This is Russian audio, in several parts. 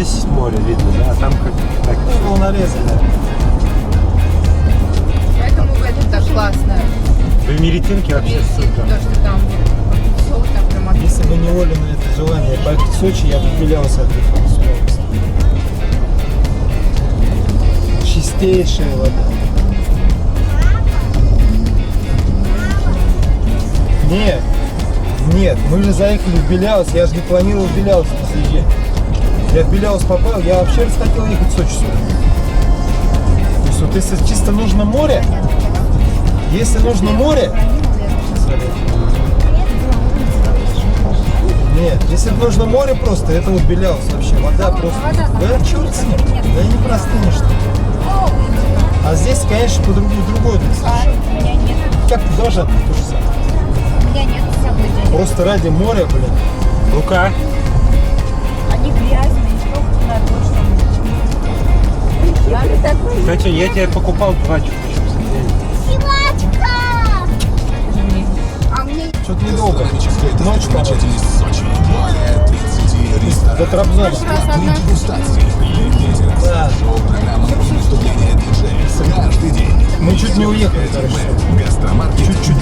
здесь море видно, да, а там как так. Волнорезы, да. Поэтому в этом так классно. В Меретинке вообще Есть то, супер. что там все так прям Если бы не Оля на это желание поехать в Сочи, я бы белялся от этого с удовольствием. Чистейшая вода. Нет, мы же заехали в Беляус, я же не планировал в Беляус съезжать. Я в Беляус попал, я вообще хотел ехать в Сочи сюда. То есть вот если чисто нужно море, нет, если нужно море просто, это вот Беляус вообще, вода просто, да черт с ним, да не простынешь что. А здесь, конечно, другое тут совершенно. Как ты должен, то же самое. У меня нет с собой денег. Просто ради моря, блин. Ну-ка. Они грязные, что на то, что... Кстати, я тебе покупал 2 чупа-чупса. А мне Что-то недолго. Ночь, по-моему. До Трабзона. Да. Мы чуть не уехали, короче. Чуть-чуть.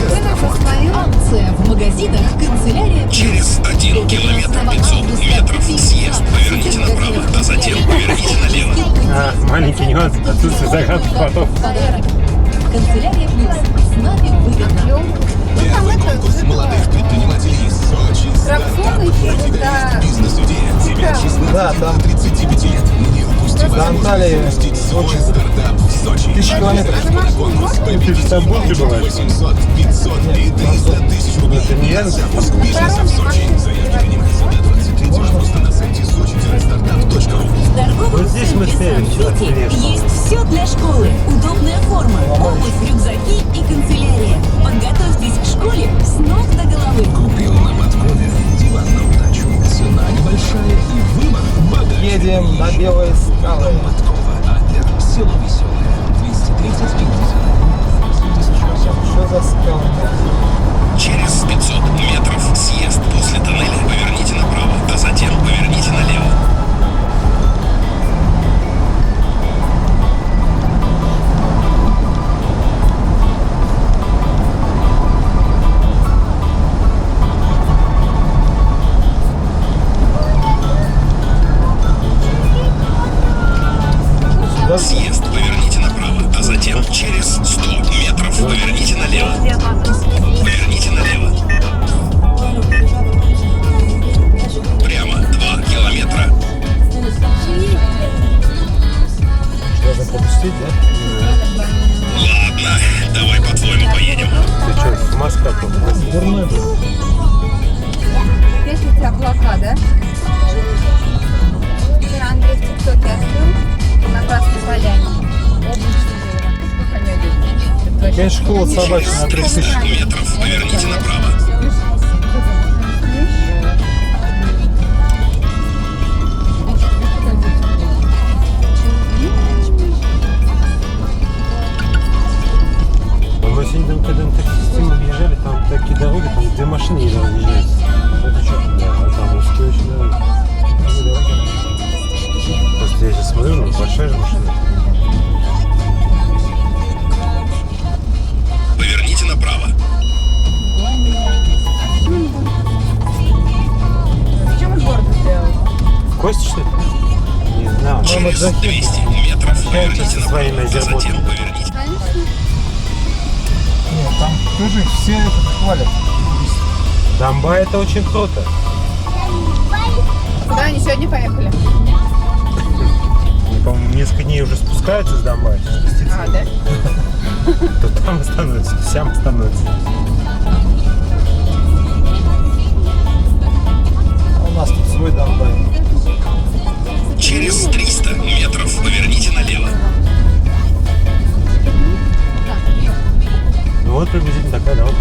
Акция в магазинах «Канцелярия». Через 1 километр 500 метров съезд, поверните направо, а затем поверните налево. Маленький нюанс, отсутствие загадки потом. Подарок. «Канцелярия Плюс». С нами выгодно. Первый конкурс молодых предпринимателей из Сочи. Трабзон еще до... Бизнес-идея. Тебе от 16 Да, там. до 35 лет. Не упусти До Анталии возможность свой очень стартап в Сочи. 1000 километров. Конкурс Ты в Стамбуле бываешь? 800, 500 и 300 тысяч рублей. Это не я? Запуск бизнеса в Сочи. Заявки принимаются до 23 августа на сайте sochi-startup.ru. В торговом Вот здесь мы центре стояли, «Сан-Сити» интересно. есть все для школы. Удобная форма, обувь, рюкзаки и канцелярия. Подготовьтесь к школе с ног до головы. Купил на подкове диван на удачу. Цена небольшая и выбор богатый. Едем на белые скалы. Подкова, Адлер, село Веселое, 230 минут. Что за скалы? Через 500 метров съезд после тоннеля. Поверните направо, а затем поверните налево. Съезд, поверните направо, а затем через 100 метров поверните налево. Поверните налево. Прямо 2 километра. Должен пропустить, да? Ладно, давай по-твоему поедем. Ты что, с Москва тут? Дурной был. Здесь эти облака, да? Вчера Андрей в ТикТоке открыл на Красной Поляне. Облачно было. Сколько они идут? Это вообще- Конечно, холод собачий на 3000. 100 метров поверните направо. Мы сегодня там, когда на таксистем объезжали, там такие дороги, там 2 машины не разъезжают. Это что? Да, а там узкие очень дороги. Просто я сейчас смотрю, ну большая же машина. Поверните направо. Зачем он город сделал? Кости, что ли? Не знаю. Через 200 метров поверните со своими направо, а затем озерботами. поверните. Нет, там тоже все это хвалят. Дамба это очень круто. Куда они сегодня поехали? Они, по-моему, несколько дней уже спускаются с Дамба. А, да? То там становится, то сям становится. А у нас тут свой Донбай. Через 300 метров поверните налево. Ну вот приблизительно такая дорога.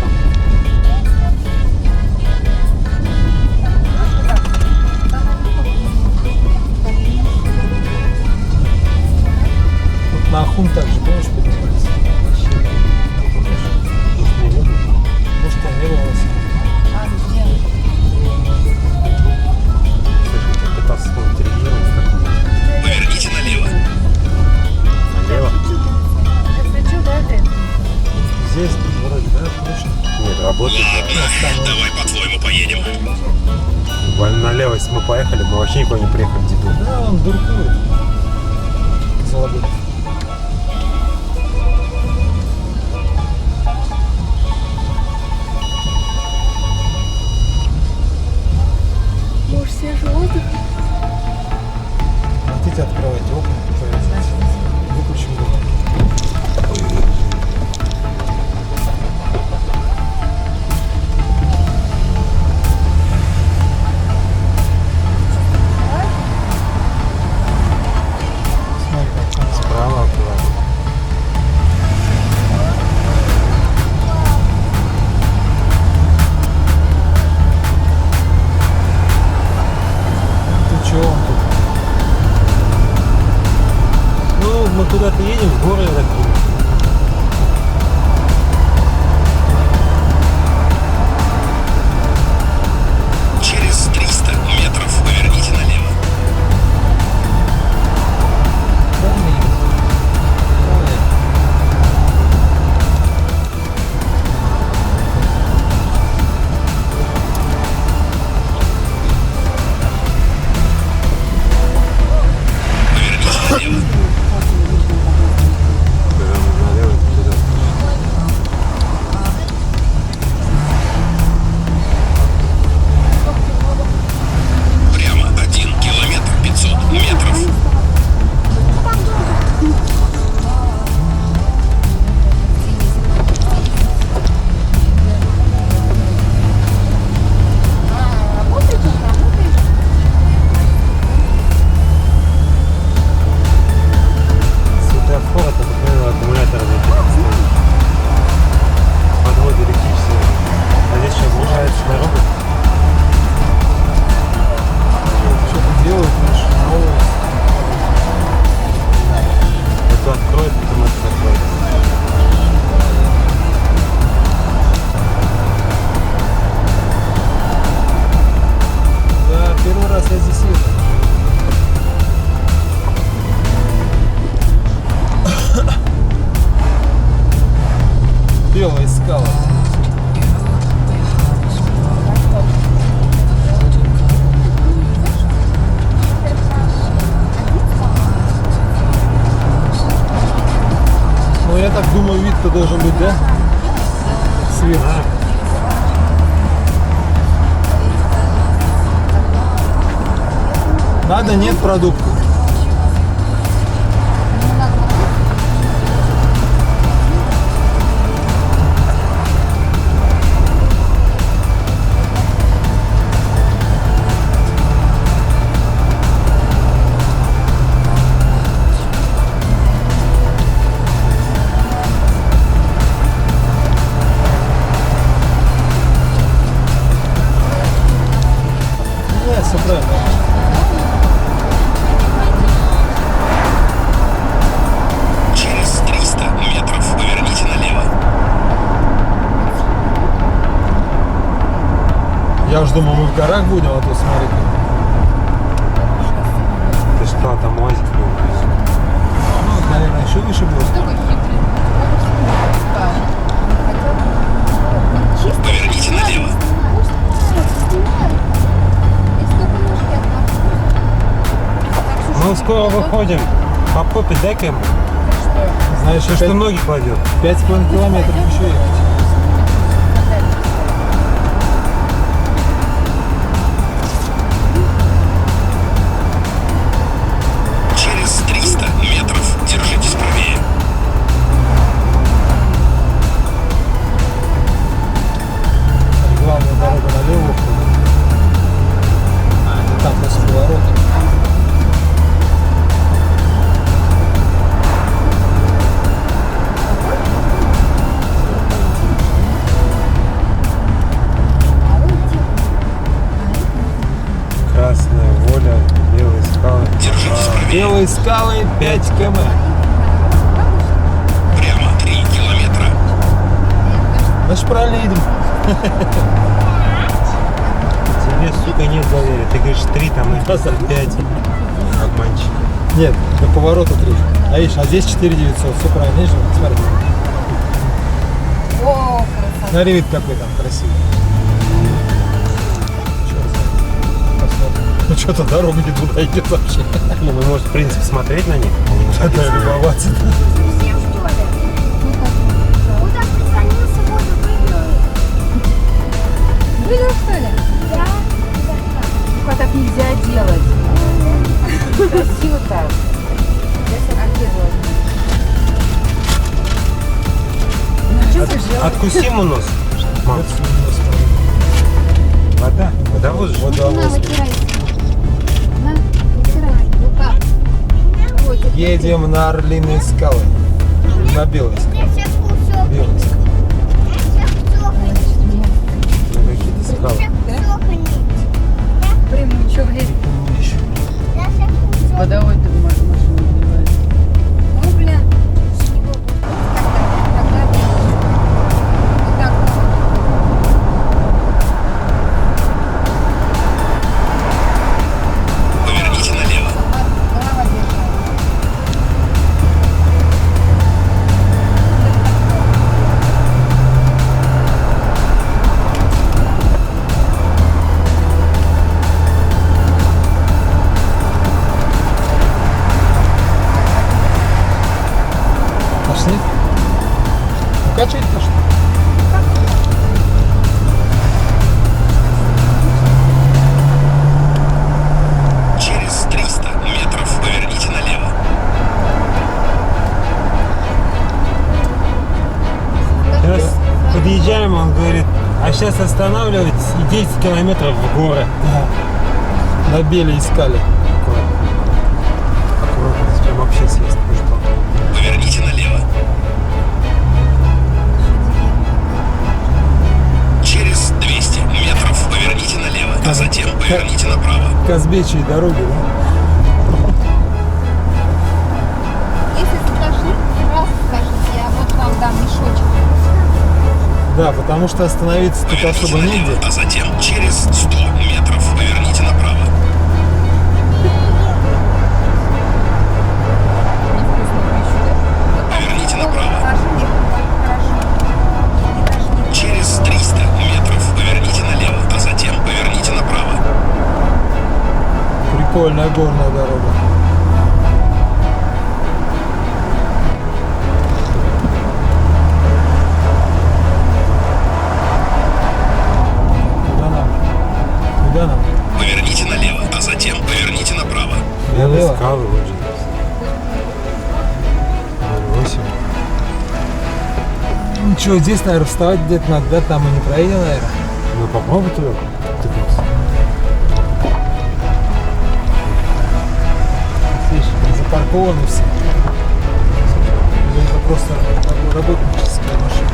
Вот на Ахун также, помнишь, поднимались? Может, там не было у нас. А, где? Слушай, я пытался вспомнить регион. поехали, мы вообще никуда не приехали в Деду. Да, он дуркует. Золотой. Может, свежий воздух? Хотите открывать окна? Выключим его. Смотри, как она. Справа аккуратно. Ты чё он тут? Ну, мы куда-то едем, в горы такие. Через 300 метров поверните налево. Поверните налево. Прямо налево туда. Прямо 1 километр 500 метров. Светофор, это, как правило, аккумулятор подводы электрические. А здесь сейчас сгружается дорога. Что-то делают, наши новые. Это откроет, потом это закроет. Да, первый раз я здесь еду. Белая скала. Ну, я так думаю, вид-то должен быть, да? Сверху. Надо, нет продуктов. Нет, все правильно. Через 300 метров поверните налево. Я уж думал, мы в горах будем, а то смотри. Ты что, там УАЗик был? Ну, наверное, еще выше будет. Такой хитрый. Да. Чисто. Поверните налево. Мы скоро выходим. По попе дай-ка ему. Знаешь, Что еще ноги кладет. 5,5 километров еще ехать. Через 300 метров держитесь правее. Главная дорога налево уходит. А, это там после поворота. Красная воля, белые скалы. Держитесь правее. Белые скалы 5 км. Прямо 3 километра. Значит, правильно едем. Тебе, сука, нет доверия. Ты говоришь 3, там и 5. Обманщик. Нет, до поворота 3. А видишь, а здесь 4900. Все правильно, видишь? Смотри. О, красота. Смотри, вид какой там красивый. Чё, посмотрим. Ну что-то дорога не туда идет вообще. Не, мы, может, в принципе, смотреть на них, а не находиться. Да, любоваться. Куда прислонился, воду выпил. Вылил, что ли? Да. Ну, так нельзя делать. Красиво так. Откусим у нос. Мам, вода. Водовоз же. На, Водовоз. вытирай. На, вытирай. Рука. Вот, Едем на Орлиные скалы. На Белые скалы. Я всех кусок. Белые скалы. Я всех цоканет. Какие-то скалы. Цоканет. Блин, ну что, глядь, Я всех кусок. водовой ты машину вливает. Ну, блин, с него будет как-то вот так. Поверните налево. Голова держала. Пошли. Качать пошли. Через 300 метров поверните налево. Сейчас подъезжаем, он говорит, а сейчас останавливайтесь и 10 километров в горы. На Белые скалы. Аккуратно, здесь прям вообще съесть. Поверните налево. Через 200 метров поверните налево, а затем поверните направо. Казбечьи дороги, да? Если скажи, раз скажите, я вот вам дам мешочек. Да, потому что остановиться тут Поверните особо налево, негде. а затем через 100 метров поверните направо. Поверните направо. Через 300 метров поверните налево, а затем поверните направо. Прикольная горная дорога. Куда нам? Куда нам? Поверните налево, а затем поверните направо. Белые Налево. скалы, вот же. 08. Ну что, здесь, наверное, вставать где-то надо, да? Там мы не проедем, наверное. Ну попробуй туда тыкнуться. Видишь, запаркованы все. Или это просто работническая машина.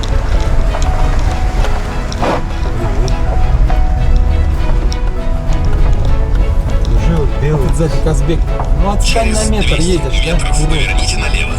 Уже вот белый. Тут сзади Казбек. Ну отстань Через на метр 200 едешь, да? метров Урод. поверните налево.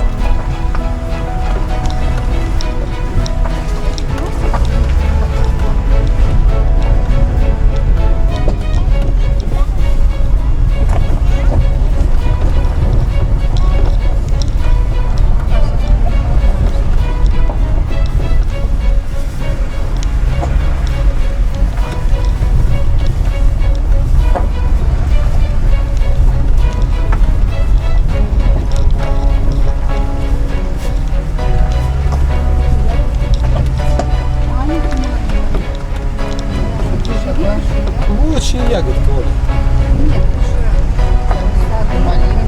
Лучшая ягодка, вот. Нет, уже малина.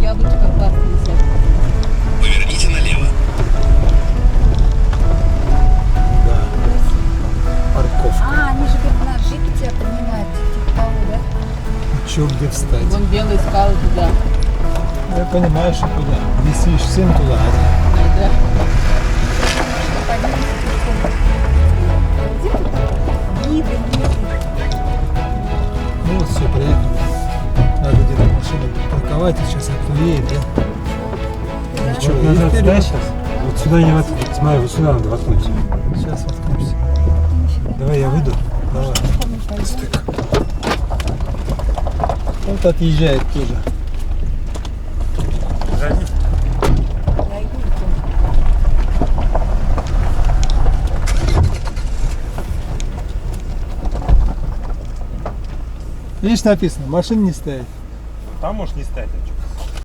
Яблоки как классно висят. Поверните налево. Да. Парковка. А, они же как на джипе тебя поднимают, типа того, да? Че, где встать? Вон белые скалы туда. Я понимаю, что куда. Висишь всем туда. Да? Виды, Ну вот все, приехали. Надо где-то машину парковать, и сейчас оттуеет, да? Ну, что, Вот и назад вперед. сюда сейчас. Вот сюда не воткнуть. Смотри, вот сюда надо воткнуть. Сейчас воткнемся. Давай я выйду. Давай. Стык. Вот отъезжает тоже. Видишь, написано, машин не стоять. Там может не стать. А чё?